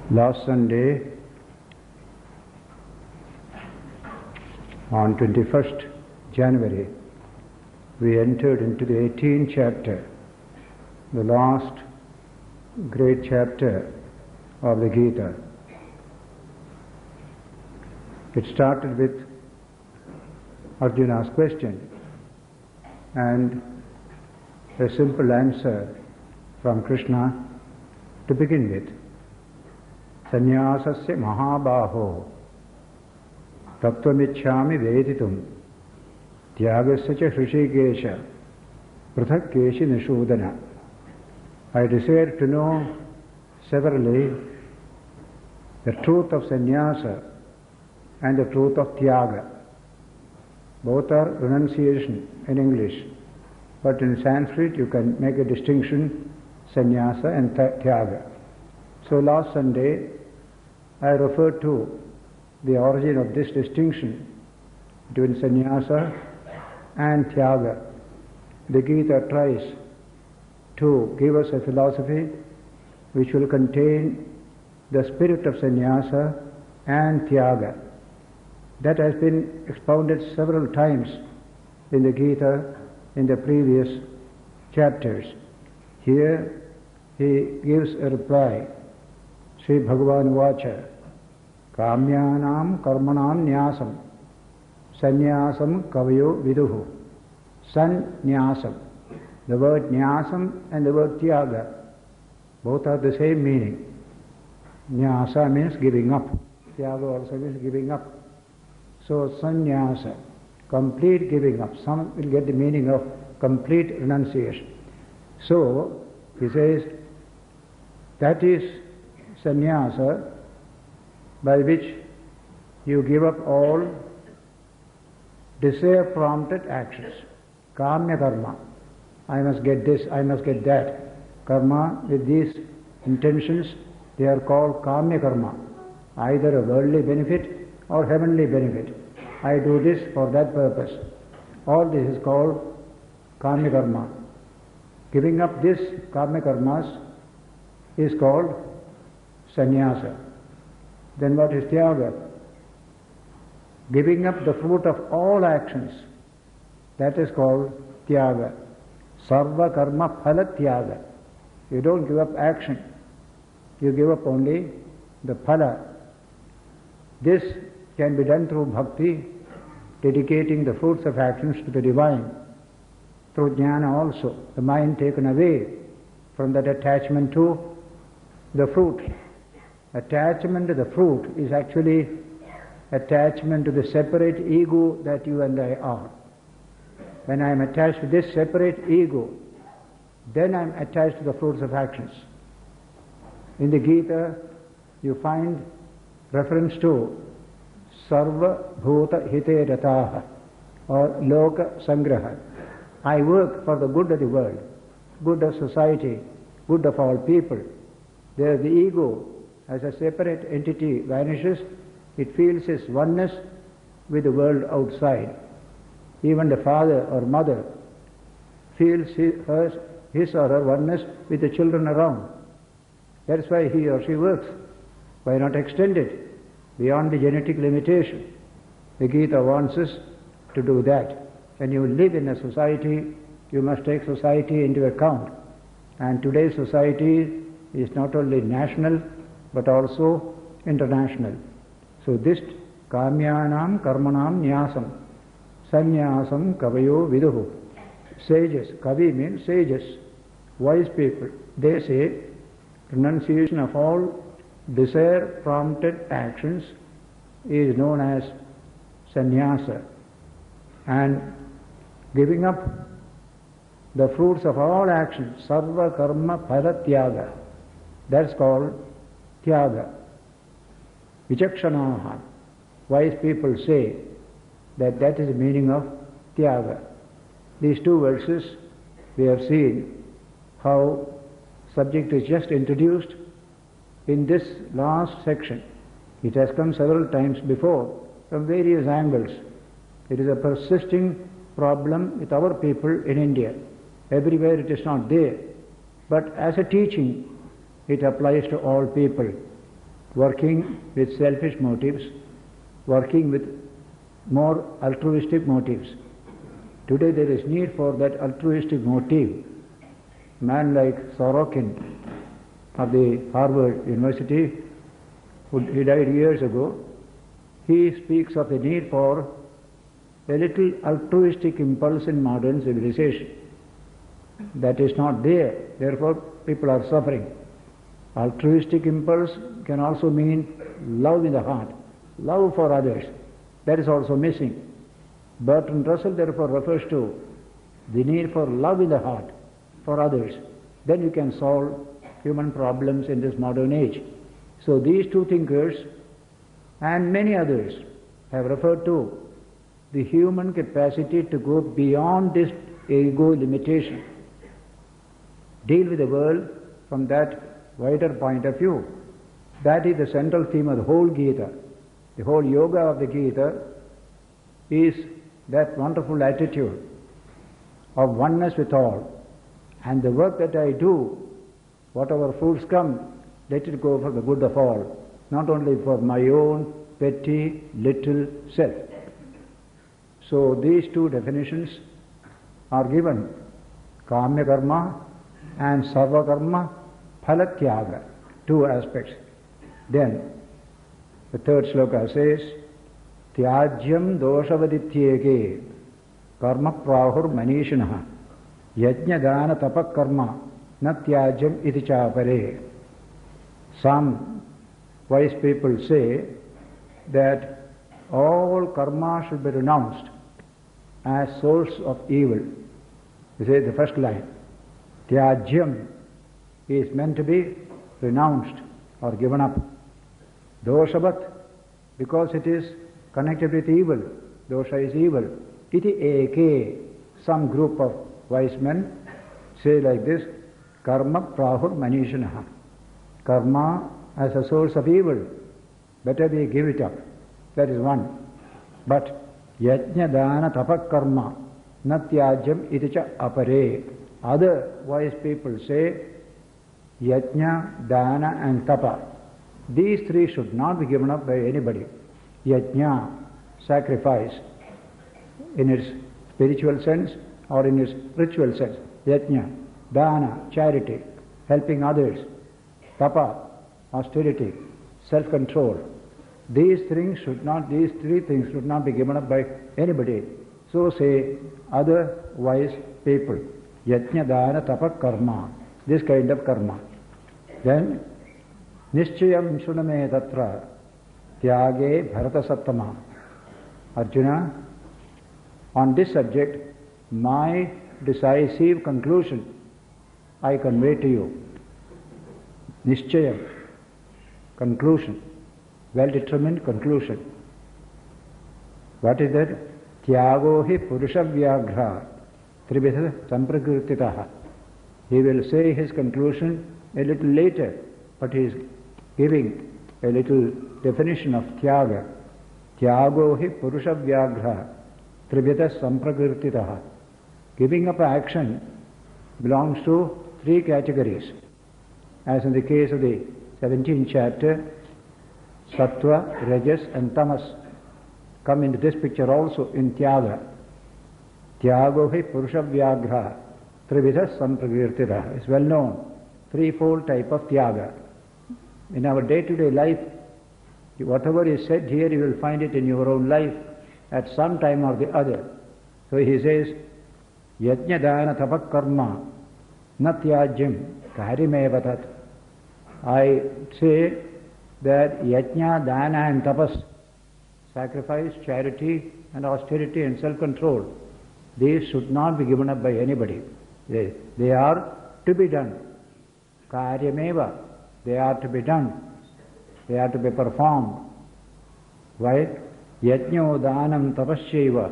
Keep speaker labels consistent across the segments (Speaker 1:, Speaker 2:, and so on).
Speaker 1: Last Sunday, on 21st January, we entered into the 18th chapter, the last great chapter of the Gita. It started with Arjuna's question and a simple answer from Krishna to begin with. Sannyasasya mahabaho tattvamichhami veditum tyagasya cha hrishikesha prathakeshi nishodana. I desire to know severally the truth of sannyasa and the truth of tyaga. Both are renunciation in English, but in Sanskrit you can make a distinction, sannyasa and tyaga. So last Sunday I referred to the origin of this distinction between sannyasa and tyaga. The Gita tries to give us a philosophy which will contain the spirit of sannyasa and tyaga. That has been expounded several times in the Gita in the previous chapters. Here he gives a reply. Sri Bhagavan Vacha Kamyanam Karmanam Nyasam Sannyasam Kavayo Viduhu. Sannyasam. The word Nyasam and the word Tyaga both are the same meaning. Nyasa means giving up. Tyaga also means giving up. So sannyasa, complete giving up. Some will get the meaning of complete renunciation. So he says that is sannyasa, by which you give up all desire-prompted actions. Kamya karma. I must get this, I must get that. Karma with these intentions, they are called kamya karma. Either a worldly benefit or heavenly benefit. I do this for that purpose. All this is called kamya karma. Giving up this kamya karmas is called sannyasa. Then what is tyaga? Giving up the fruit of all actions. That is called tyaga. Sarva karma phala tyaga. You don't give up action. You give up only the phala. This can be done through bhakti, dedicating the fruits of actions to the divine. Through jnana also, the mind taken away from that attachment to the fruit. Attachment to the fruit is actually attachment to the separate ego that you and I are. When I am attached to this separate ego, then I am attached to the fruits of actions. In the Gita, you find reference to Sarva Bhuta Hite Rataha or Loka Sangraha. I work for the good of the world, good of society, good of all people. There the ego as a separate entity vanishes, it feels its oneness with the world outside. Even the father or mother feels his or her oneness with the children around. That's why he or she works. Why not extend it beyond the genetic limitation? The Gita wants us to do that. When you live in a society, you must take society into account. And today's society is not only national, but also international. So this kamyanam karmanam nyasam sannyasam kavayo viduhu. Sages, kavi means sages, wise people. They say renunciation of all desire-prompted actions is known as sannyasa, and giving up the fruits of all actions, sarva karma phala tyaga, that's called tyaga. Vichakshanaha, wise people say that that is the meaning of tyaga. These two verses we have seen how subject is just introduced in this last section. It has come several times before from various angles. It is a persisting problem with our people in India. Everywhere it is not there. But as a teaching, it applies to all people. Working with selfish motives, working with more altruistic motives. Today there is need for that altruistic motive. A man like Sorokin of the Harvard University, he died years ago, he speaks of the need for a little altruistic impulse in modern civilization. That is not there, therefore people are suffering. Altruistic impulse can also mean love in the heart, love for others. That is also missing. Bertrand Russell therefore refers to the need for love in the heart for others. Then you can solve human problems in this modern age. So these two thinkers and many others have referred to the human capacity to go beyond this ego limitation, deal with the world from that wider point of view. That is the central theme of the whole Gita. The whole yoga of the Gita is that wonderful attitude of oneness with all. And the work that I do, whatever fruits come, let it go for the good of all, not only for my own petty little self. So these two definitions are given, Kamya Karma and Sarva Karma Phala Tyaga, two aspects. Then the third sloka says, Tyajyam doshavadityege karma prahur manishinaha yajna dana tapak karma na tyajyam iti chapare. Some wise people say that all karma should be renounced as source of evil. They say the first line, Tyajyam is meant to be renounced or given up. Doshavat, because it is connected with evil. Dosha is evil. Iti eke, some group of wise men say like this, karma prahur manishanaha. Karma as a source of evil. Better we give it up. That is one. But yajna dana tapak karma natyajam iti cha apare. Other wise people say yajna, dana and tapa. These three should not be given up by anybody. Yajna, sacrifice, in its spiritual sense or in its ritual sense. Yajna, dana, charity, helping others. Tapa, austerity, self-control. These three things should not be given up by anybody. So say other wise people. Yajna, dana, tapa, karma. This kind of karma. Then Nischayam shuname tatra tyage bharata sattama. Arjuna, on this subject, my decisive conclusion I convey to you. Nischayam, conclusion, well-determined conclusion. What is that? Tyago hi purusha vyagra tribhita samprakrtitaha. He will say his conclusion a little later, but he is giving a little definition of tyaga. Tyago hi purusha vyagra tribhita samprakrtitaha. Giving up action belongs to three categories. As in the case of the 17th chapter, Sattva, Rajas and Tamas come into this picture also in Tyaga. Tyago hi Purusha Vyagra Trivida Sampravirtira. It's well known. Threefold type of Tyaga. In our day-to-day life, whatever is said here, you will find it in your own life at some time or the other. So he says, Yajna dana tapak karma natyajim karimevatat. I say that yajna, dana and tapas, sacrifice, charity and austerity and self-control, these should not be given up by anybody. They are to be done. Karyameva, they are to be done. They are to be performed. Why? Yajno danam tapasyaiva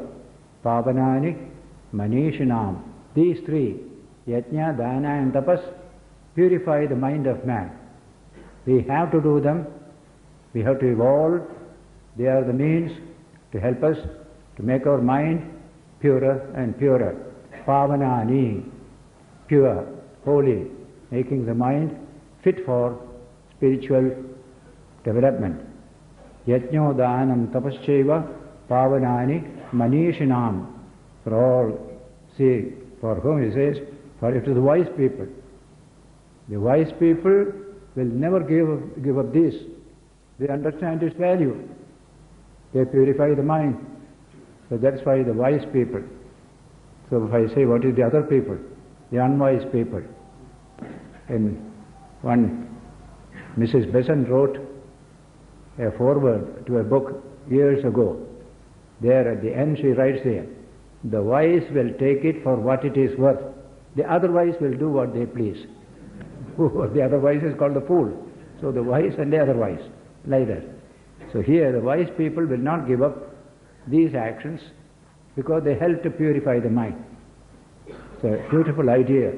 Speaker 1: pavanani manishinam. These three, yajna, dana and tapas, purify the mind of man. We have to do them. We have to evolve. They are the means to help us to make our mind purer and purer. Pavanani, pure, holy, making the mind fit for spiritual development. Yajno dhanam tapascheva pavanani manishinam. For all, see, for whom he says, for it is the wise people. The wise people will never give up this. They understand its value. They purify the mind. So that's why the wise people. So if I say what is the other people? The unwise people. And one, Mrs. Besant wrote a foreword to a book years ago. There at the end she writes there, the wise will take it for what it is worth. The otherwise will do what they please. The otherwise is called the fool. So the wise and the otherwise, like that. So here the wise people will not give up these actions because they help to purify the mind. It's a beautiful idea.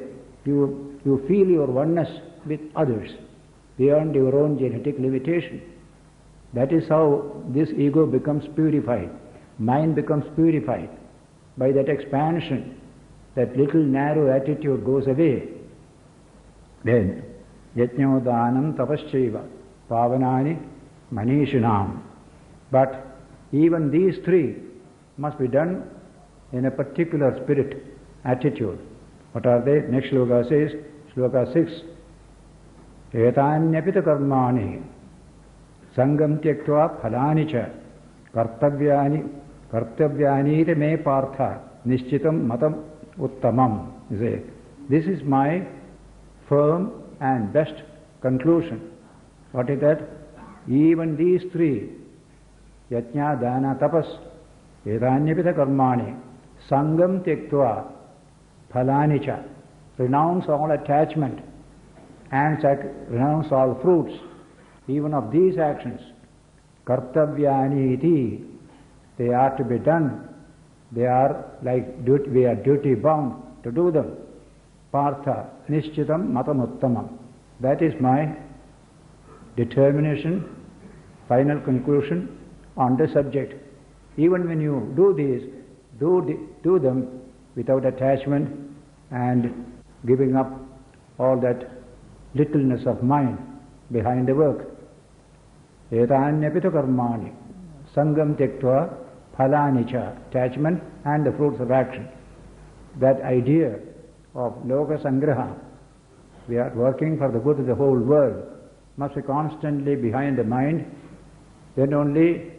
Speaker 1: You feel your oneness with others beyond your own genetic limitation. That is how this ego becomes purified. Mind becomes purified. By that expansion, that little narrow attitude goes away. Then, yajnodhanam tapascheva pavanani manishinam. But even these three must be done in a particular spirit, attitude. What are they? Next shloka says, shloka 6, etanyapita karmani sangam tyaktva phalani cha kartavyani me partha nishchitam matam uttamam. This is my firm and best conclusion. What is that? Even these three, yajna, dana, tapas, vedanyapita karmani, sangam tyaktva, phalani cha, renounce all attachment and renounce all fruits, even of these actions. Kartavyani iti, they are to be done. They are like we are duty bound to do them. Partha nishchitam matamuttamam. That is my determination, final conclusion on the subject. Even when you do these, do them without attachment and giving up all that littleness of mind behind the work. Etanyapita karmani sangam tyaktva phalani cha, attachment and the fruits of action. That idea of loka sangraha, we are working for the good of the whole world, must be constantly behind the mind. Then only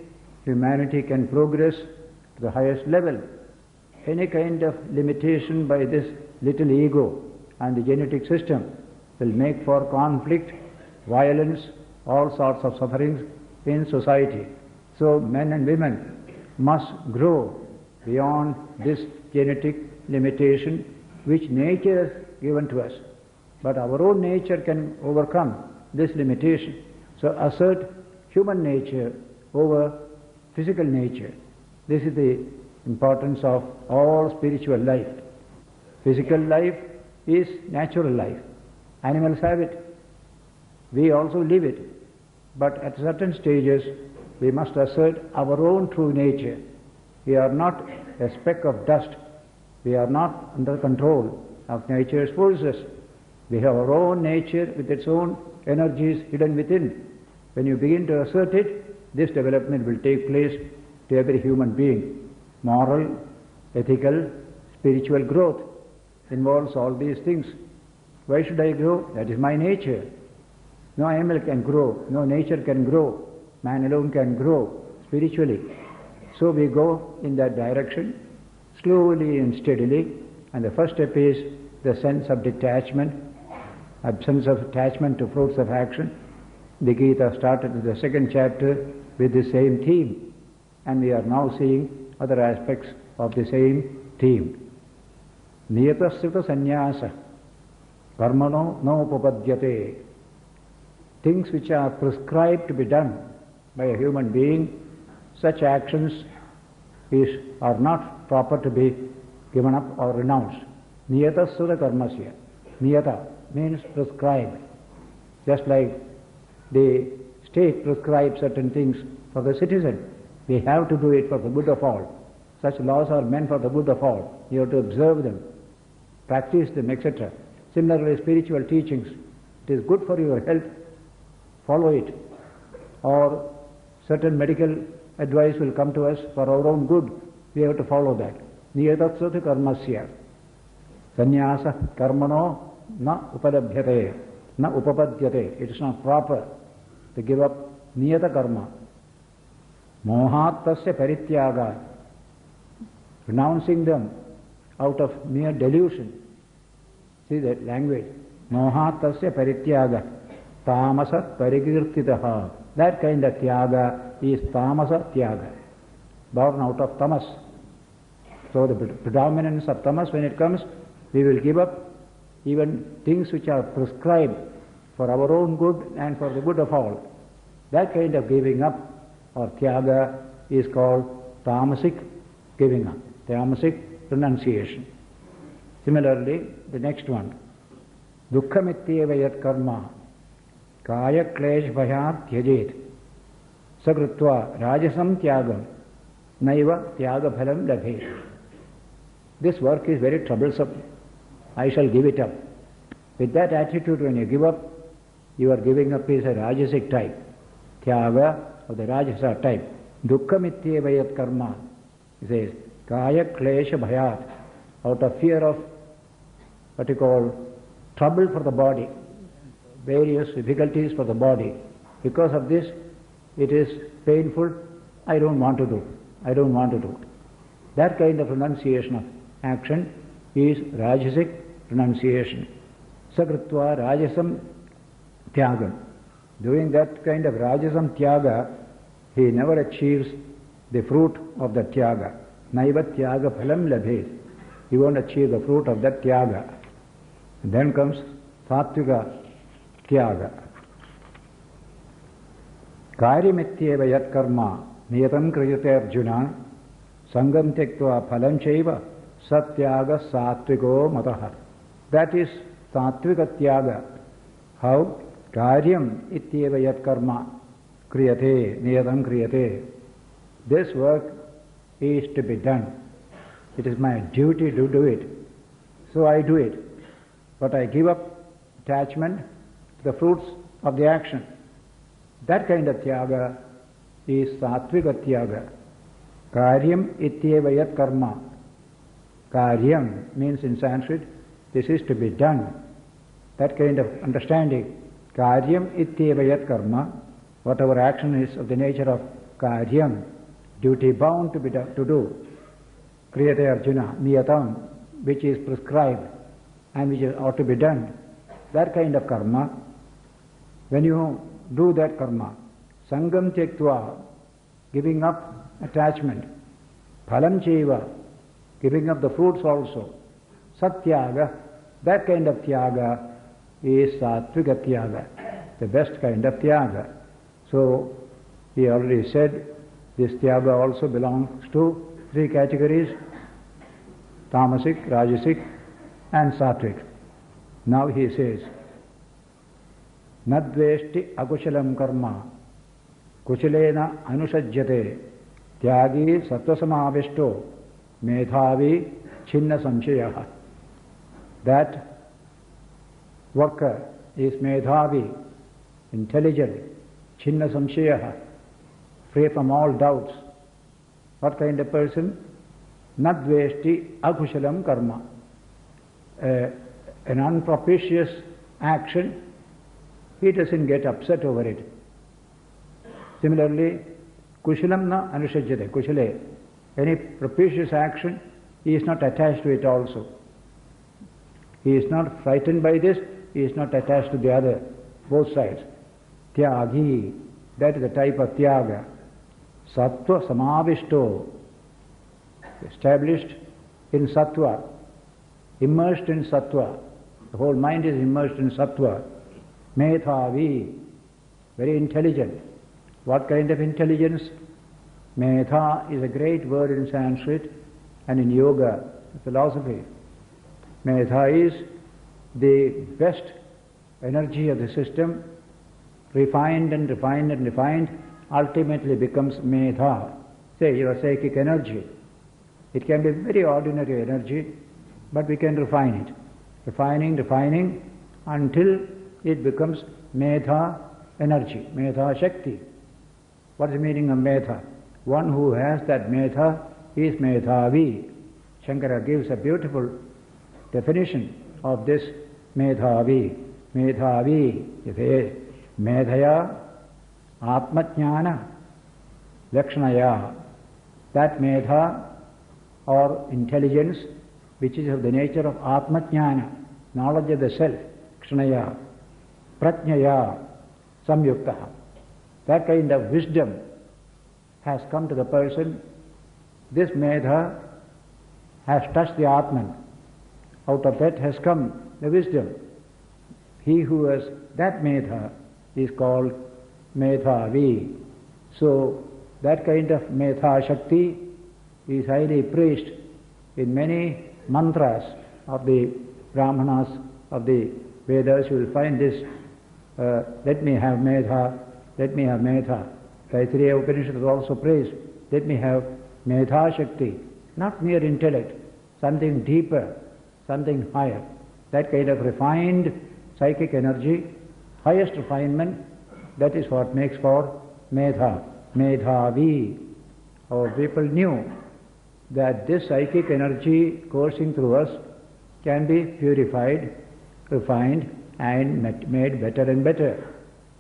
Speaker 1: humanity can progress to the highest level. Any kind of limitation by this little ego and the genetic system will make for conflict, violence, all sorts of sufferings in society. So men and women must grow beyond this genetic limitation which nature has given to us. But our own nature can overcome this limitation. So assert human nature over physical nature. This is the importance of all spiritual life. Physical life is natural life. Animals have it. We also live it. But at certain stages, we must assert our own true nature. We are not a speck of dust. We are not under control of nature's forces. We have our own nature with its own energies hidden within. When you begin to assert it, this development will take place to every human being. Moral, ethical, spiritual growth involves all these things. Why should I grow? That is my nature. No animal can grow, no nature can grow. Man alone can grow spiritually. So we go in that direction, slowly and steadily. And the first step is the sense of detachment, absence of attachment to fruits of action. The Gita started in the second chapter with the same theme. And we are now seeing other aspects of the same theme. Niyatasthita sannyasa karmano nopapadyate. Things which are prescribed to be done by a human being, such actions are not proper to be given up or renounced. Niyatasthita karmasya. Niyata means prescribed. Just like the state prescribes certain things for the citizen. We have to do it for the good of all. Such laws are meant for the good of all. You have to observe them, practice them, etc. Similarly, spiritual teachings, it is good for your health, follow it. Or certain medical advice will come to us for our own good, we have to follow that. Niyatatsatu karmasya. Sannyasa karmano na upadabhyate, na upapadyate. It is not proper to give up niyata karma. Mohat tasya parityaga. Renouncing them out of mere delusion. See that language. Mohat tasya parityaga. Tamasa parikirtitaha. That kind of tyaga is tamasa tyaga. Born out of tamas. So the predominance of tamas, when it comes, we will give up even things which are prescribed for our own good and for the good of all. That kind of giving up or tyaga is called tamasic giving up, tamasic renunciation. Similarly, the next one, dukkhamittyeva yat karma kaya klesh bhayat tyajet sakrutva rajasam tyagam naiva tyaga phalam labhet. This work is very troublesome. I shall give it up. With that attitude, when you give up, you are giving up is a rajasic type. Tyaga of the rajasa type. Dukkhamittyeva yat karma. He says, kaya klesha bhayat. Out of fear of what you call trouble for the body, various difficulties for the body. Because of this, it is painful. I don't want to do. I don't want to do. That kind of renunciation of action is rajasic renunciation. Sakrutva rajasam tyagam. Doing that kind of rajasam tyaga, he never achieves the fruit of the tyaga. Naiva tyaga phalam labhet. He won't achieve the fruit of that tyaga. And then comes sattvika tyaga. Karyamityeva yat karma niyatam kriyate arjuna sangam tyaktva phalam chaiva satyaga sattviko mataha. That is sattvika tyaga. How? Karyam ityeva yat karma kriyate niyatam kriyate. This work is to be done. It is my duty to do it. So I do it. But I give up attachment to the fruits of the action. That kind of tyaga is sattvika tyaga. Karyam ityeva yat karma. Karyam means in Sanskrit, this is to be done. That kind of understanding. Karyam ityeva yat karma. Whatever action is of the nature of karyam, duty bound to be to do. Kriyate Arjuna, niyatam, which is prescribed and which ought to be done. That kind of karma, when you do that karma, sangam tyaktva, giving up attachment, phalam chaiva, giving up the fruits also, satyaga, that kind of tyaga is sattvika tyaga, the best kind of tyaga. So, he already said, this tyaga also belongs to three categories, tamasic, rajasic and sattvic. Now he says, nadveshti akushalam karma kushilena anusajyate tyagi sattvasamavishto medhavi chinna samshayaha. That worker is medhavi, intelligent, chinna samshayaha, free from all doubts. What kind of person? Nadveshti akushalam karma. An unpropitious action, he doesn't get upset over it. Similarly, kushalam na anusajyate, kushale, any propitious action, he is not attached to it also. He is not frightened by this, he is not attached to the other, both sides. Tyagi, that is the type of tyaga. Sattva samavishto, established in sattva, immersed in sattva. The whole mind is immersed in sattva. Medhavi, very intelligent. What kind of intelligence? Medha is a great word in Sanskrit and in yoga, philosophy. Medha is the best energy of the system, refined and refined and refined, ultimately becomes medha. Say your psychic energy. It can be very ordinary energy, but we can refine it. Refining until it becomes Medha energy, Medha Shakti. What is the meaning of Medha? One who has that Medha is Medhavi. Shankara gives a beautiful definition of this Medhavi. Medhavi is Medhaya Atmajnana Lakshanaya. That Medha or intelligence which is of the nature of Atmajnana, knowledge of the self, Kshanaya, Prajnaya, Samyuktaha. That kind of wisdom has come to the person. This Medha has touched the Atman. Out of that has come the wisdom. He who has that Medha is called Medhavi. So that kind of Medha Shakti is highly praised in many mantras of the Brahmanas, of the Vedas. You will find this, let me have Medha, let me have Medha. Taittiriya Upanishad is also praised, let me have Medha Shakti, not mere intellect, something deeper, something higher. That kind of refined psychic energy, highest refinement, that is what makes for Medha, Medhavi. Our people knew that this psychic energy coursing through us can be purified, refined and made better and better.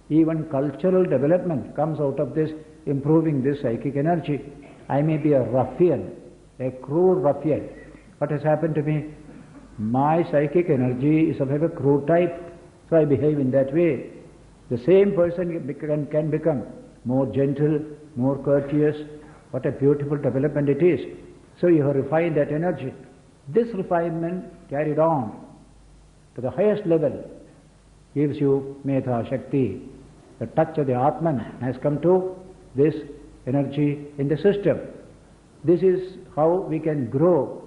Speaker 1: Even cultural development comes out of this, improving this psychic energy. I may be a ruffian, a crude ruffian. What has happened to me? My psychic energy is of a crude type, so I behave in that way. The same person can become more gentle, more courteous. What a beautiful development it is. So you have refined that energy. This refinement carried on to the highest level gives you Medha Shakti. The touch of the Atman has come to this energy in the system. This is how we can grow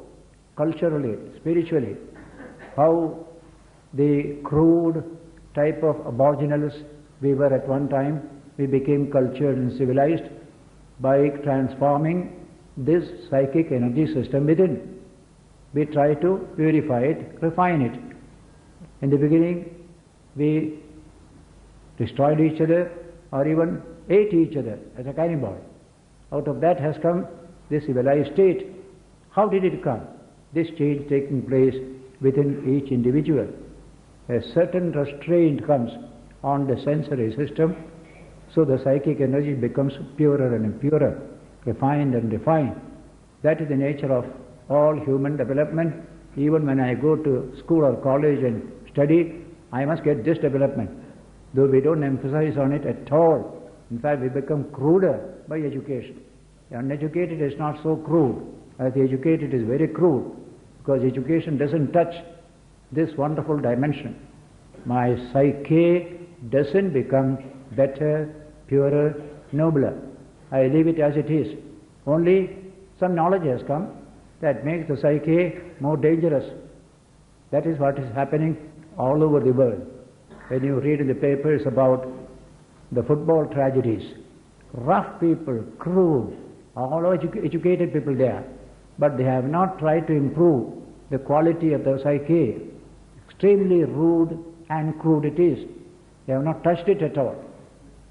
Speaker 1: culturally, spiritually. How the crude type of aboriginals we were at one time, we became cultured and civilized by transforming this psychic energy system within. We try to purify it, refine it. In the beginning, we destroyed each other or even ate each other as a cannibal. Out of that has come this civilized state. How did it come? This change taking place within each individual. A certain restraint comes on the sensory system, so the psychic energy becomes purer and purer, refined and refined. That is the nature of all human development. Even when I go to school or college and study, I must get this development. Though we don't emphasize on it at all. In fact, we become cruder by education. The uneducated is not so crude, as the educated is very crude, because education doesn't touch this wonderful dimension. My psyche doesn't become better, purer, nobler. I leave it as it is. Only some knowledge has come that makes the psyche more dangerous. That is what is happening all over the world. When you read in the papers about the football tragedies, rough people, crude, all educated people there, but they have not tried to improve the quality of the psyche. Extremely rude and crude it is. They have not touched it at all.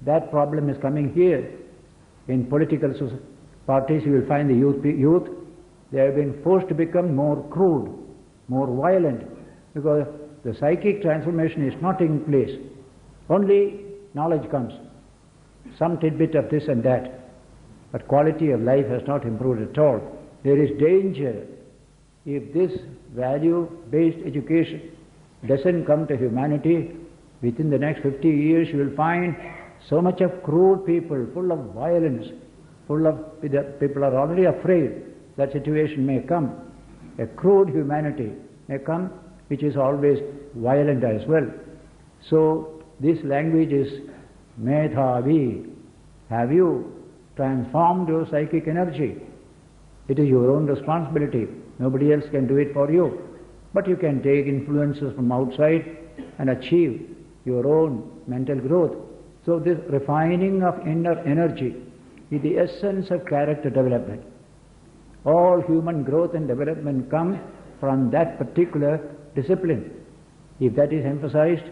Speaker 1: That problem is coming here. In political parties you will find the youth, they have been forced to become more crude, more violent, because the psychic transformation is not taking place. Only knowledge comes, some tidbit of this and that, but quality of life has not improved at all. There is danger if this value-based education doesn't come to humanity. Within the next 50 years you will find so much of crude people, full of violence, people are already afraid that situation may come. A crude humanity may come, which is always violent as well. So this language is Medhavi. Have you transformed your psychic energy? It is your own responsibility. Nobody else can do it for you. But you can take influences from outside and achieve your own mental growth. So this refining of inner energy is the essence of character development. All human growth and development comes from that particular discipline. If that is emphasized,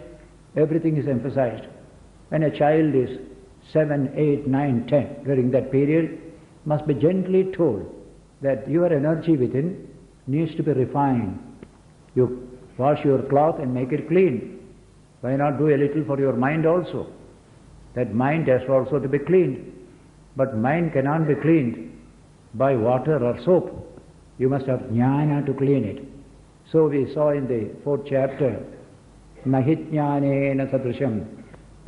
Speaker 1: everything is emphasized. When a child is 7, 8, 9, 10, during that period, must be gently told that your energy within needs to be refined. You wash your cloth and make it clean. Why not do a little for your mind also? That mind has also to be cleaned. But mind cannot be cleaned by water or soap. You must have jnana to clean it. So we saw in the 4th chapter, Nahi jnanena sadrisham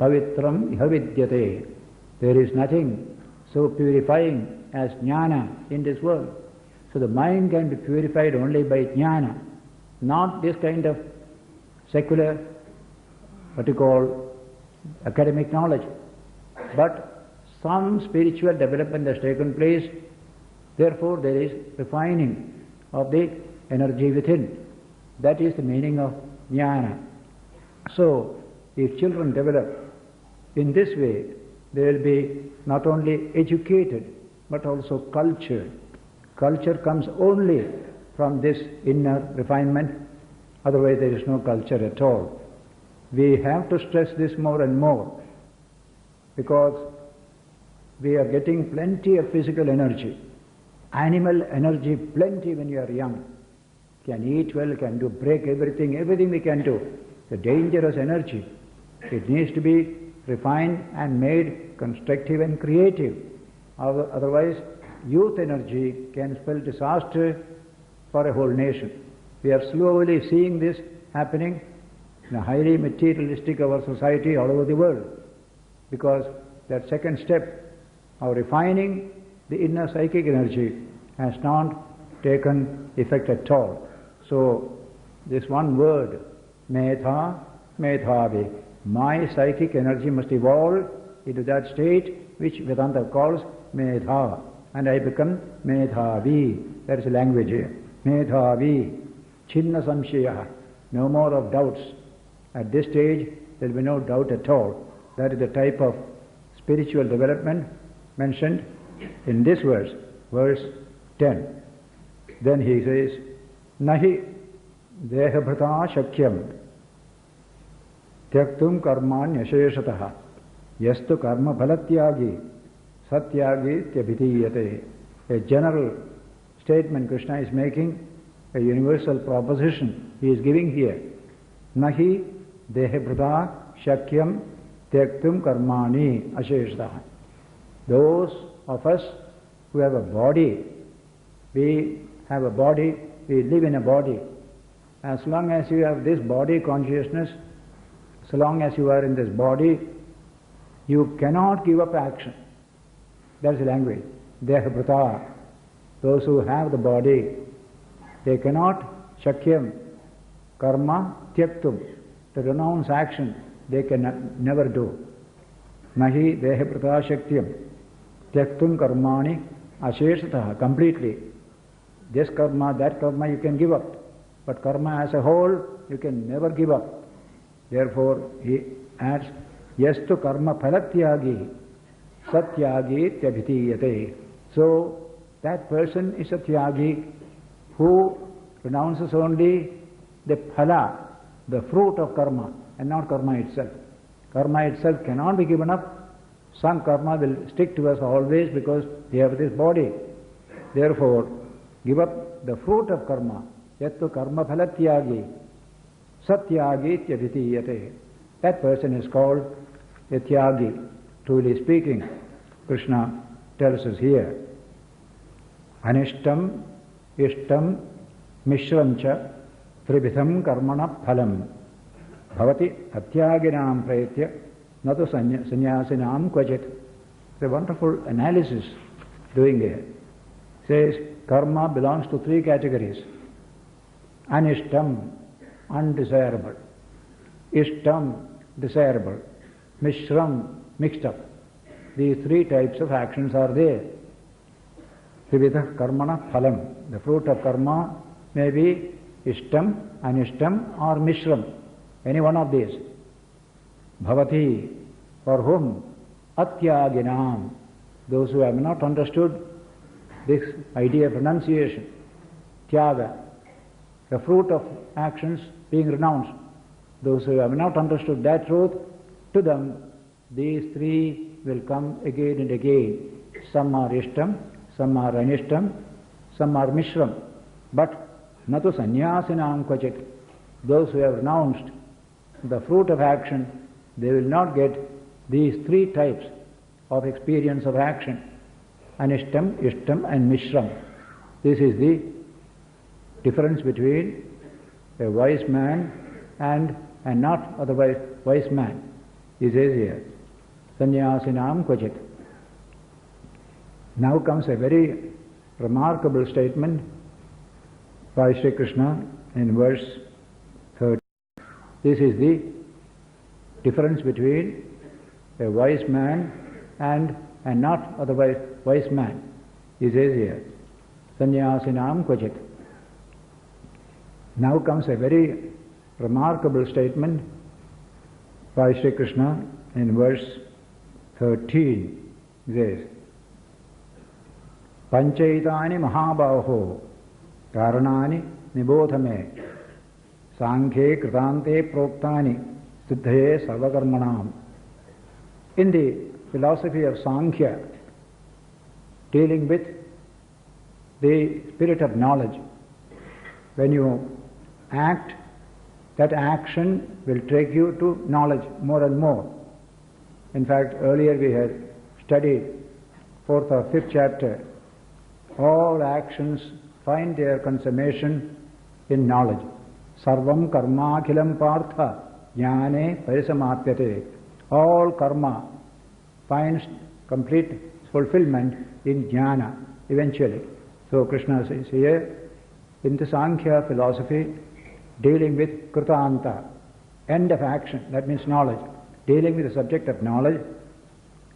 Speaker 1: pavitram ihavidyate. There is nothing so purifying as jnana in this world. So the mind can be purified only by jnana, not this kind of secular, what you call, academic knowledge. But some spiritual development has taken place, therefore there is refining of the energy within. That is the meaning of jnana. So, if children develop in this way, they will be not only educated, but also cultured. Culture comes only from this inner refinement, otherwise there is no culture at all. We have to stress this more and more, because we are getting plenty of physical energy, animal energy plenty when you are young. Can eat well, can do, break everything we can do. The dangerous energy. It needs to be refined and made constructive and creative. Otherwise, youth energy can spell disaster for a whole nation. We are slowly seeing this happening in a highly materialistic our society all over the world, because that second step of refining the inner psychic energy has not taken effect at all. So this one word, metha, methavi, my psychic energy must evolve into that state which Vedanta calls metha, and I become methavi. That is a language here. Methavi, chinna samshaya, no more of doubts. At this stage there will be no doubt at all. That is the type of spiritual development mentioned in this verse, verse 10. Then he says, Nahi dehabhrata shakyam tyaktum karmanyasheshataha yastu karma phalatyagi satyagi tyabhitiyate. A general statement Krishna is making, a universal proposition he is giving here. Nahi dehabhrata shakyam tyaktum karmani asheshataha. Those of us who have a body, we have a body, we live in a body. As long as you have this body consciousness, so long as you are in this body, you cannot give up action. That is the language. Dehabhrata. Those who have the body, they cannot shakyam, karma, tyaktum. To renounce action, they can never do. Nahi dehabhrata shakyam tyaktum karmani asheshataha. Completely. This karma, that karma you can give up. But karma as a whole, you can never give up. Therefore, he adds, yastu karma phalatyagi satyagi tyabhitiyate. So, that person is a tyagi who renounces only the phala, the fruit of karma, and not karma itself. Karma itself cannot be given up. Some karma will stick to us always because we have this body. Therefore, give up the fruit of karma. Yattu karma phalatyagi satyagi tyabhitiyate. That person is called a tyagi. Truly speaking, Krishna tells us here, Anishtam, Ishtam, Mishramcha, Tribhitham karmana phalam bhavati atyaginam prayatya natu sannyasinam kvachit. It's a wonderful analysis doing here. Says karma belongs to three categories. Anishtam, undesirable. Ishtam, desirable. Mishram, mixed up. These three types of actions are there. Trivitha karmana phalam. The fruit of karma may be ishtam, anishtam or mishram. Any one of these. Bhavati, for whom? Atyaginam. Those who have not understood this idea of renunciation, Tyaga, the fruit of actions being renounced. Those who have not understood that truth, to them these three will come again and again. Some are Ishtam, some are Anishtam, some are Mishram. But Natu Sannyasinam Kvachit. Those who have renounced the fruit of action, they will not get these three types of experience of action. Anishtam, Ishtam and Mishram. This is the difference between a wise man and not otherwise wise man. He says here, Sannyasinam Kvachit. Now comes a very remarkable statement by Sri Krishna in verse 30. This is the difference between a wise man and not otherwise wise man. He says here, Sannyasinam Kvachit. Now comes a very remarkable statement by Sri Krishna in verse 13. He says, Panchaitani Mahabaho Karanani Nibodhame Sankhe Kritante Proktani Siddhaye Sarvakarmanam. In the philosophy of Sankhya, dealing with the spirit of knowledge, when you act, that action will take you to knowledge more and more. In fact, earlier we had studied 4th or 5th chapter. All actions find their consummation in knowledge. Sarvam karma akhilam partha jnane parisamapyate. All karma finds complete fulfillment in jnana eventually. So Krishna says here, in the Sankhya philosophy, dealing with kritanta, end of action, that means knowledge, dealing with the subject of knowledge,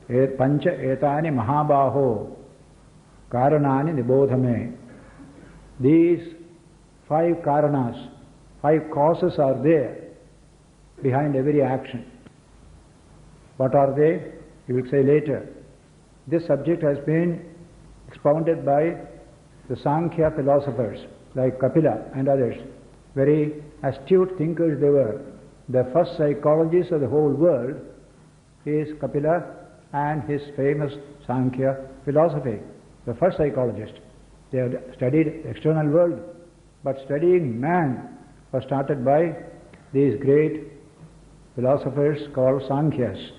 Speaker 1: pancha etani mahabaho karanani nibodhame. These 5 karanas, 5 causes are there behind every action. What are they? You will say later. This subject has been expounded by the Sankhya philosophers like Kapila and others. Very astute thinkers they were. The first psychologist of the whole world is Kapila and his famous Sankhya philosophy. The first psychologist. They have studied the external world, but studying man was started by these great philosophers called Sankhyas.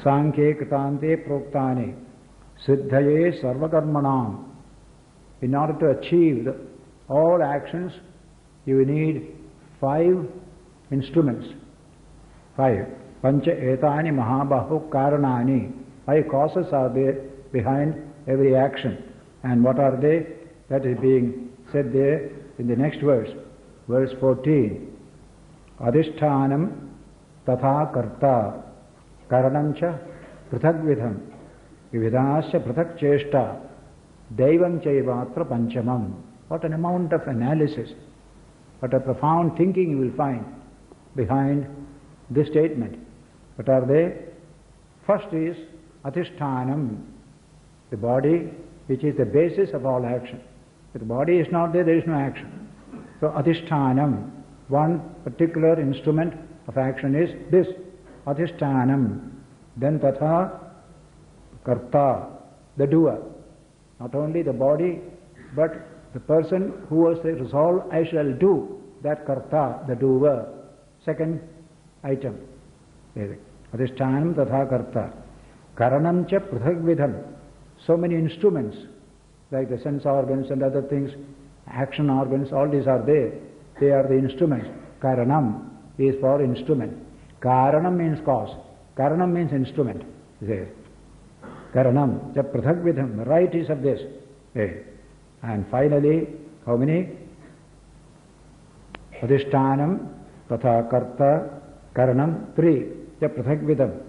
Speaker 1: Sankhe Kritante Proktani Siddhaye Sarvakarmanam. In order to achieve all actions, you need 5 instruments. 5. Pancha etani mahabahu karanani. 5 causes are there behind every action. And what are they? That is being said there in the next verse. Verse 14. Adhishthanam tatha karta karanamcha prithagvidham vividasya prithak cheshta daivam chaivatra panchamam. What an amount of analysis, what a profound thinking you will find behind this statement. What are they? First is adhishthanam, the body which is the basis of all action. If the body is not there, there is no action. So adhishthanam, one particular instrument of action is this, adhishthanam. Then tatha karta, the doer. Not only the body, but the person who has the resolve, I shall do, that karta, the doer. Second item. Adhishthanam tatha karta. Karanam cha prithagvidham. So many instruments, like the sense organs and other things, action organs, all these are there. They are the instruments. Karanam is for instrument. Karanam means cause. Karanam means instrument. There. Karanam, the prithagvidham, varieties of this. And finally, how many? Adhishthanam, tatha karta, karanam, 3. The prithagvidham,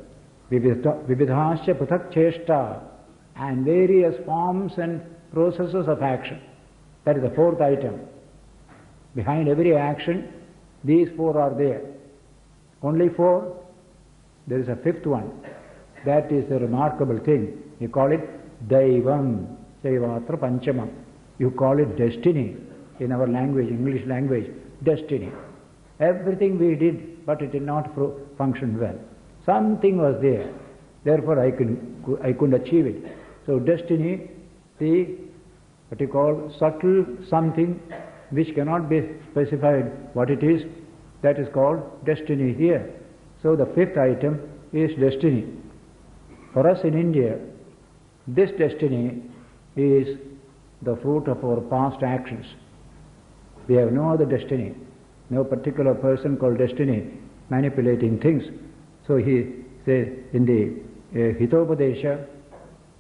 Speaker 1: vividhasya prithak cheshta, and various forms and processes of action. That is the 4th item. Behind every action, these 4 are there. Only 4, there is a 5th one. That is the remarkable thing. You call it Daivam. Chaivatra Panchamam. You call it destiny in our language, English language, destiny. Everything we did, but it did not function well. Something was there. Therefore I couldn't achieve it. So destiny, the what you call subtle something which cannot be specified what it is, that is called destiny here. So the fifth item is destiny. For us in India, this destiny is the fruit of our past actions. We have no other destiny, no particular person called destiny manipulating things. So he says in the Hitopadesha,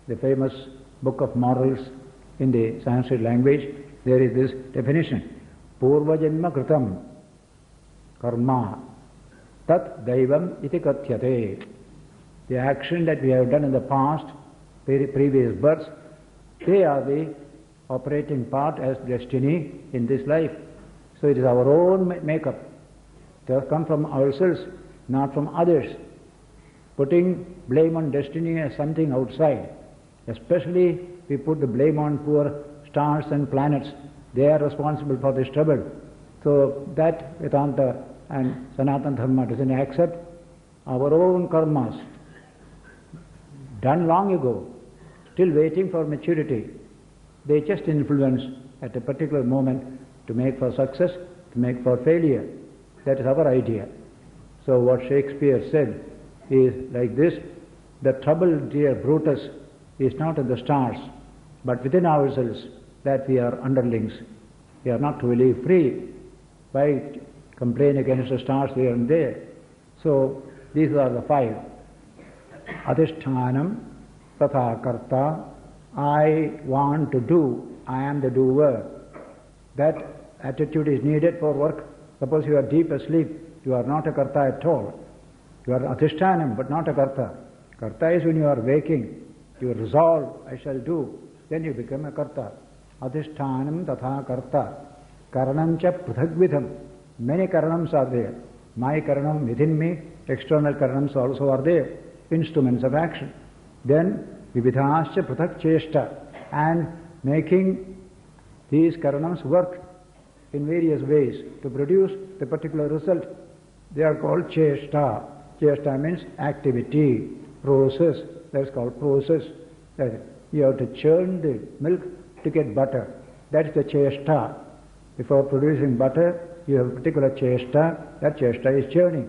Speaker 1: the famous book of morals in the Sanskrit language, there is this definition: Purva Janma Kritam Karma Tat Daivam Iti Kathyate. The action that we have done in the past, previous births, they are the operating part as destiny in this life. So it is our own makeup. It has come from ourselves, not from others. Putting blame on destiny as something outside. Especially we put the blame on poor stars and planets. They are responsible for this trouble. So that Vedanta and Sanatana Dharma doesn't accept. Our own karmas, done long ago, still waiting for maturity, they just influence at a particular moment to make for success, to make for failure. That is our idea. So what Shakespeare said is like this: the trouble, dear Brutus, is not in the stars, but within ourselves, that we are underlings. We are not really free by complaining against the stars here and there. So these are the five. Adhishthanam tatha karta. I want to do. I am the doer. That attitude is needed for work. Suppose you are deep asleep, you are not a karta at all. You are adhishthanam, but not a karta. Karta is when you are waking. You resolve, I shall do. Then you become a karta. Adhishthanam tatha karta. Karanam cha prithagvidham. Many karanams are there. My karanam within me, external karanams also are there. Instruments of action. Then vividhascha prithak cheshta. And making these karanams work in various ways to produce the particular result. They are called cheshta. Cheshta means activity, process. That's called process. You have to churn the milk to get butter. That's the cheshta. Before producing butter, you have a particular cheshta. That cheshta is churning.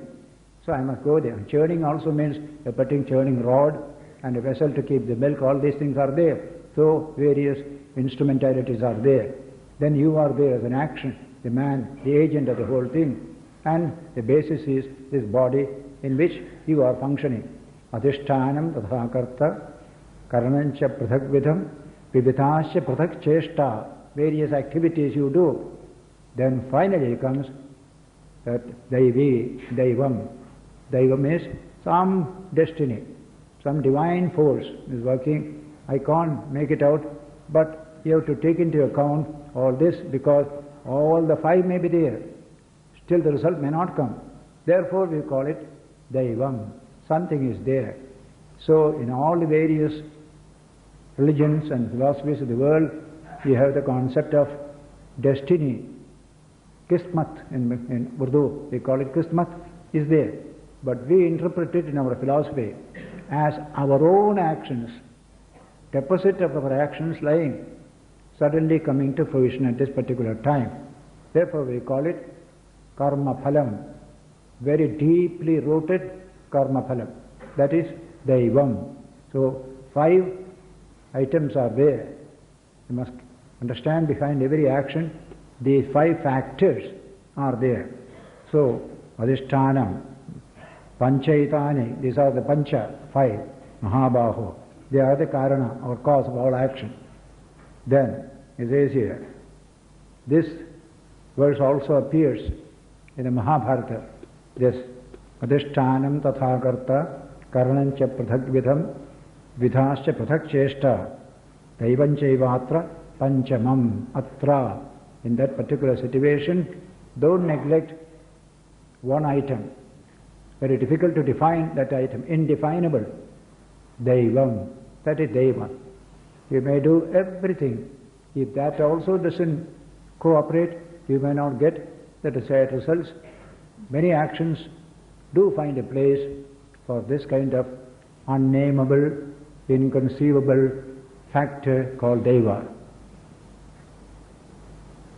Speaker 1: So I must go there. Churning also means a particular churning rod and a vessel to keep the milk. All these things are there. So various instrumentalities are there. Then you are there as an action, the man, the agent of the whole thing. And the basis is this body in which you are functioning. Adhishthanam tatha karta, karanancha prithagvidham, vivithasya prithak cheshta. Various activities you do. Then finally comes that daivam. Daivam is some destiny, some divine force is working. I can't make it out, but you have to take into account all this because all the five may be there. Still the result may not come. Therefore we call it daivam. Something is there. So in all the various religions and philosophies of the world, we have the concept of destiny. Kismat in Urdu, we call it Kismat, is there. But we interpret it in our philosophy as our own actions, deposit of our actions lying, suddenly coming to fruition at this particular time. Therefore we call it karma phalam, very deeply rooted karma phalam. That is daivam. So five items are there. You must understand behind every action, these five factors are there. So adhishthanam, panchaitani, these are the pancha, five, mahabaho. They are the karana or cause of all action. Then it says here, this verse also appears in the Mahabharata. This adhishthanam tatha karta, karanancha prithagvidham, vidhascha prithak cheshta, daivanchaivatra panchamam atra. In that particular situation, don't neglect one item. Very difficult to define that item, indefinable. Daivam, that is Deva. You may do everything. If that also doesn't cooperate, you may not get the desired results. Many actions do find a place for this kind of unnameable, inconceivable factor called Deva.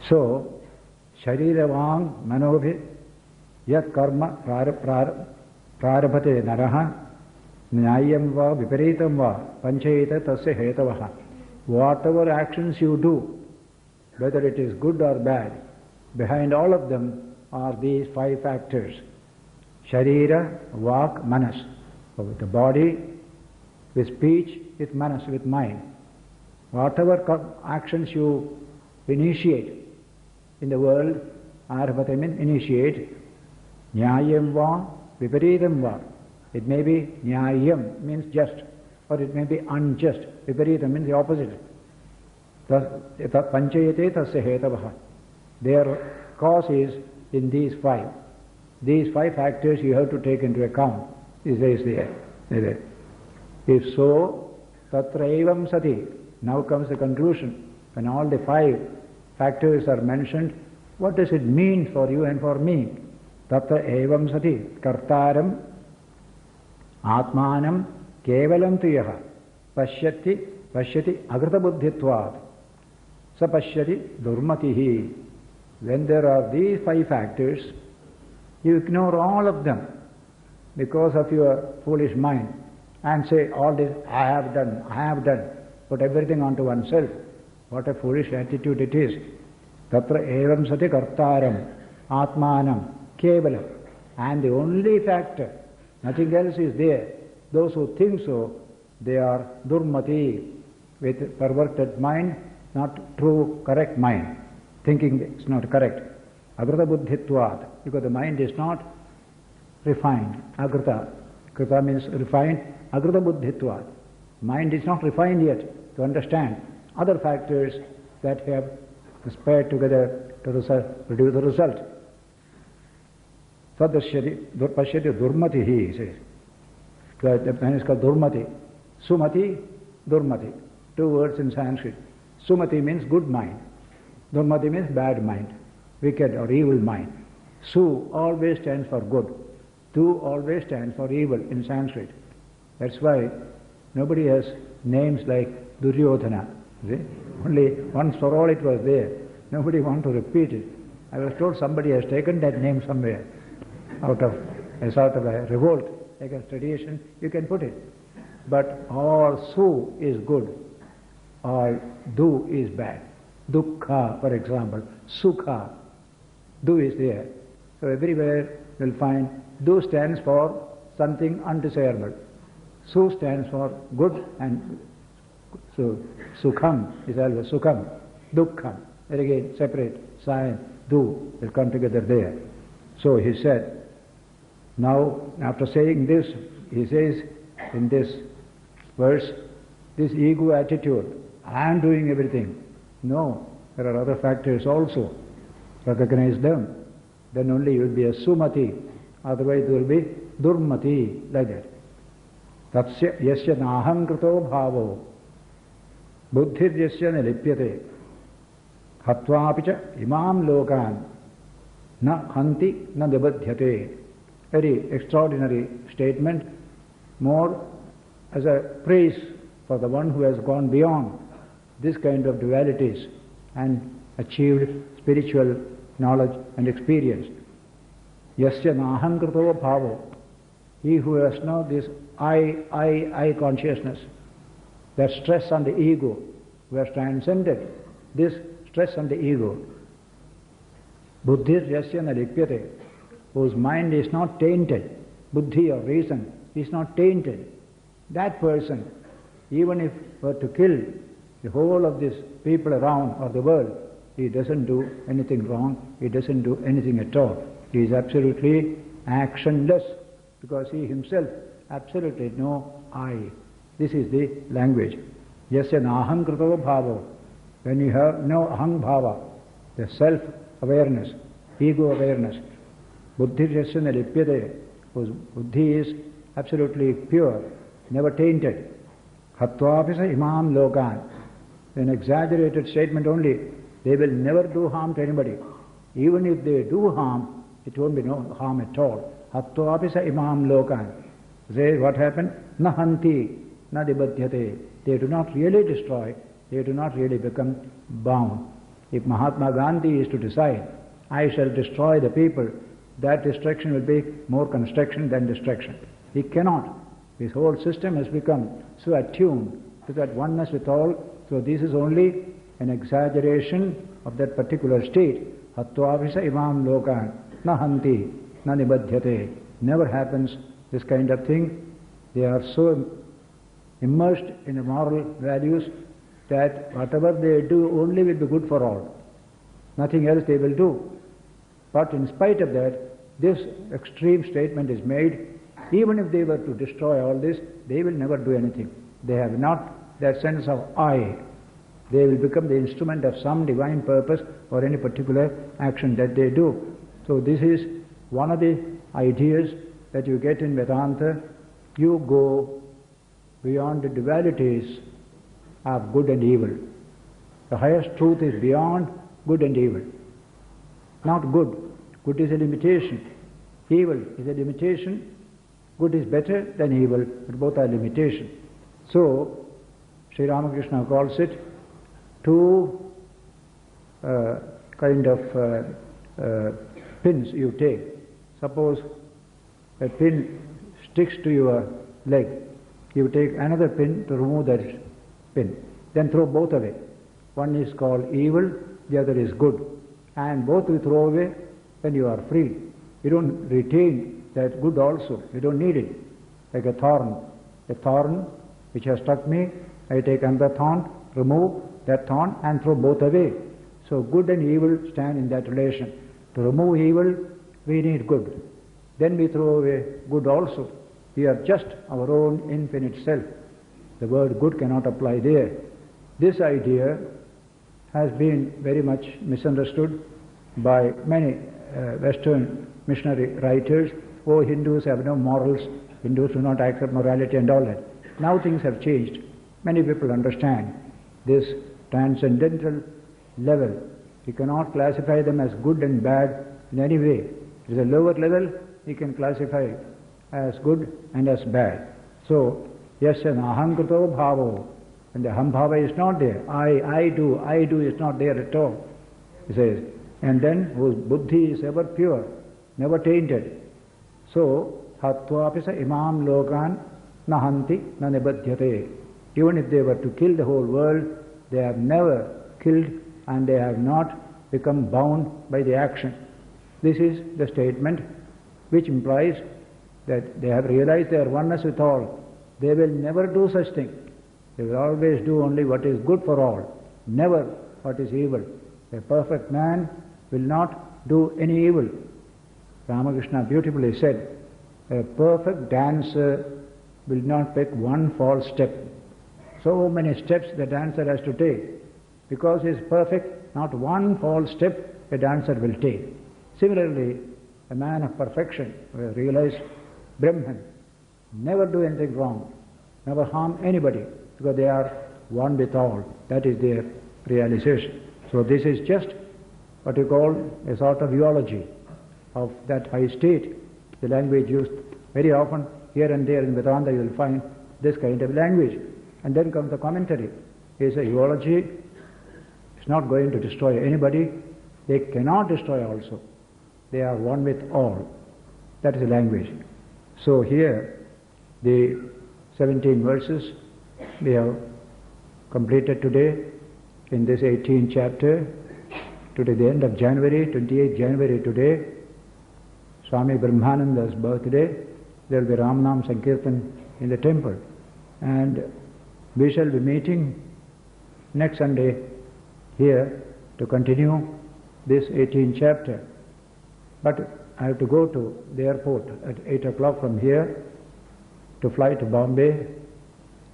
Speaker 1: So, Shariravaṅ Manobhi Yat Karma Prarabhate Naraha Nyayam Va Viparitam Va Panchayita Tasya Hetavaha. Whatever actions you do, whether it is good or bad, behind all of them are these 5 factors. Sharira, Vak, Manas. So with the body, with speech, with Manas, with mind. Whatever actions you initiate in the world, Arabhate means initiate. Nyayam Va, Viparitam Va. It may be Nyayam, means just, or it may be unjust. Viparitam means the opposite. Panchayate tasya hetavaha. Their cause is in these 5. These 5 factors you have to take into account. It says there. If so, tatraivam sati. Now comes the conclusion. When all the 5 factors are mentioned, what does it mean for you and for me? Tatra evam sati. Kartaram atmanam kevalam tuyaha. Pashyati agrata buddhitvat. Sapashyati durmatihi. When there are these 5 factors, you ignore all of them because of your foolish mind and say, all this I have done, put everything onto oneself. What a foolish attitude it is. Tatra evam sati kartaram atmanam kevalam. And the only factor, nothing else is there. Those who think so, they are durmati, with perverted mind, not true, correct mind. Thinking it's not correct. Agrata buddhitvat, because the mind is not refined. Agrata. Krita means refined. Agrata buddhitvat. Mind is not refined yet to understand other factors that have conspired together to produce the result. Pashyati durmatihi, he says. The man is called durmati. Sumati, durmati. 2 words in Sanskrit. Sumati means good mind. Durmati means bad mind, wicked or evil mind. Su always stands for good. Tu always stands for evil in Sanskrit. That's why nobody has names like Duryodhana. See? Only once for all it was there. Nobody wants to repeat it. I was told somebody has taken that name somewhere out of a sort of a revolt against tradition. You can put it. But all Su is good, all Du is bad. Dukkha, for example, Sukha, Du is there. So everywhere you'll find Du stands for something undesirable. Su stands for good, and so Sukham is always Sukham, Dukkham. There again, separate, Sa, Du will come together there. So he said, now after saying this, he says in this verse, this ego attitude, I am doing everything. No, there are other factors also. Recognize them. Then only you will be a sumati. Otherwise you will be durmati, like that. Tatsya yasya naham krito bhavo buddhir yasya nilipyate hatvapicha imam lokan na hanti na nibadhyate. Very extraordinary statement, more as a praise for the one who has gone beyond this kind of dualities and achieved spiritual knowledge and experience. Yasya naham krito bhavo. He who has now this I consciousness, that stress on the ego, who has transcended this stress on the ego. Buddhir yasya nalipyate, whose mind is not tainted, buddhi or reason is not tainted. That person, even if were to kill the whole of these people around or the world, he doesn't do anything wrong, he doesn't do anything at all. He is absolutely actionless because he himself absolutely no I. This is the language. Yasya naham krito bhavo. When you have no aham bhava, the self-awareness, ego-awareness, buddhi yasya nalipyate, whose buddhi is absolutely pure, never tainted. Hatvapisa imam lokan. An exaggerated statement only. They will never do harm to anybody. Even if they do harm, it won't be no harm at all. Hatvapisa imam lokan. Say what happened? Nahanti, na dibadhyate. They do not really destroy, they do not really become bound. If Mahatma Gandhi is to decide, I shall destroy the people, that destruction will be more construction than destruction. He cannot. His whole system has become so attuned to that oneness with all. So this is only an exaggeration of that particular state. Hattvavisa imam lokan na hanti na nibadhyate. Never happens this kind of thing. They are so immersed in the moral values that whatever they do only will be good for all. Nothing else they will do. But in spite of that, this extreme statement is made. Even if they were to destroy all this, they will never do anything. They have not that sense of I. They will become the instrument of some divine purpose or any particular action that they do. So this is one of the ideas that you get in Vedanta. You go beyond the dualities of good and evil. The highest truth is beyond good and evil. Not good. Good is a limitation. Evil is a limitation. Good is better than evil, but both are limitation. So, Sri Ramakrishna calls it two kind of pins you take. Suppose a pin sticks to your leg. You take another pin to remove that pin. Then throw both away. One is called evil, the other is good. And both you throw away, then you are free. You don't retain that good also. You don't need it. Like a thorn. A thorn which has struck me, I take another thorn, remove that thorn and throw both away. So good and evil stand in that relation. To remove evil, we need good. Then we throw away good also. We are just our own infinite self. The word good cannot apply there. This idea has been very much misunderstood by many Western missionary writers. Oh, Hindus have no morals, Hindus do not accept morality and all that. Now things have changed. Many people understand this transcendental level. You cannot classify them as good and bad in any way. It is a lower level, you can classify as good and as bad. So, yasya nahankrito bhavo. And the aham bhava is not there. I do is not there at all. He says, and then whose buddhi is ever pure, never tainted. So, hattvapisa imam lokan nahanti na nibadhyate. Even if they were to kill the whole world, they have never killed and they have not become bound by the action. This is the statement which implies that they have realized their oneness with all. They will never do such thing. They will always do only what is good for all, never what is evil. A perfect man will not do any evil. Ramakrishna beautifully said, a perfect dancer will not take one false step. So many steps the dancer has to take. Because he is perfect, not one false step a dancer will take. Similarly, a man of perfection will realize Brahman, never do anything wrong, never harm anybody, because they are one with all. That is their realization. So this is just what you call a sort of eulogy of that high state. The language used very often here and there in Vedanta, you will find this kind of language. And then comes the commentary. It is a eulogy. It's not going to destroy anybody. They cannot destroy also. They are one with all. That is the language. So here, the 17 verses we have completed today in this 18th chapter. Today, the end of January, 28th January today, Swami Brahmananda's birthday. There will be Ramanam Sankirtan in the temple. And we shall be meeting next Sunday here to continue this 18th chapter. But I have to go to the airport at 8 o'clock from here to fly to Bombay,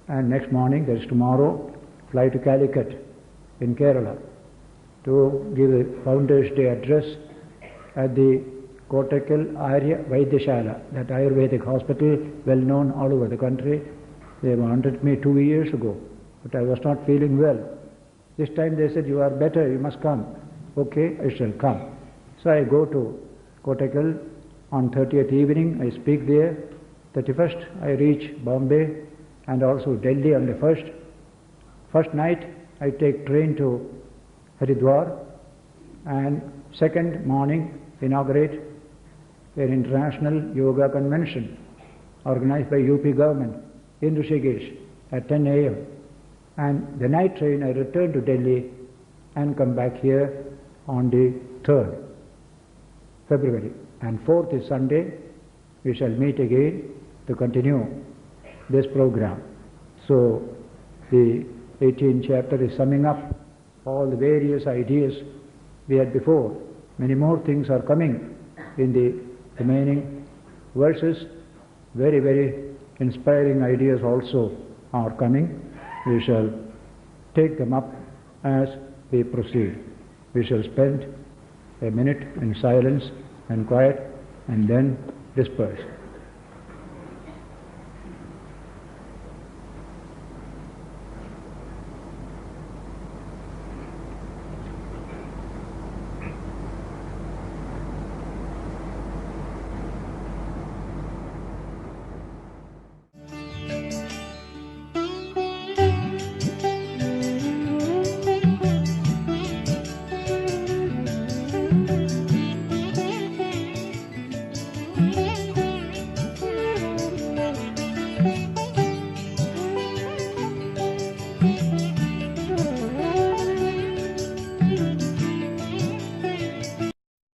Speaker 1: and next morning, that is tomorrow, fly to Calicut in Kerala to give the Founders' Day address at the Kottakkal Arya Vaidyashala, that Ayurvedic hospital, well known all over the country, They wanted me 2 years ago, but I was not feeling well. This time they said, you are better, you must come. Okay, I shall come. So I go to Kottakkal on 30th evening, I speak there. 31st I reach Bombay and also Delhi on the 1st. First night I take train to Haridwar, and second morning inaugurate an international yoga convention organized by UP government in Rishikesh at 10 a.m. And the night train I return to Delhi and come back here on the 3rd February. And 4th is Sunday. We shall meet again to continue this program. So the 18th chapter is summing up all the various ideas we had before. Many more things are coming in the remaining verses. Very, very inspiring ideas also are coming. We shall take them up as we proceed. We shall spend a minute in silence and quiet and then disperse.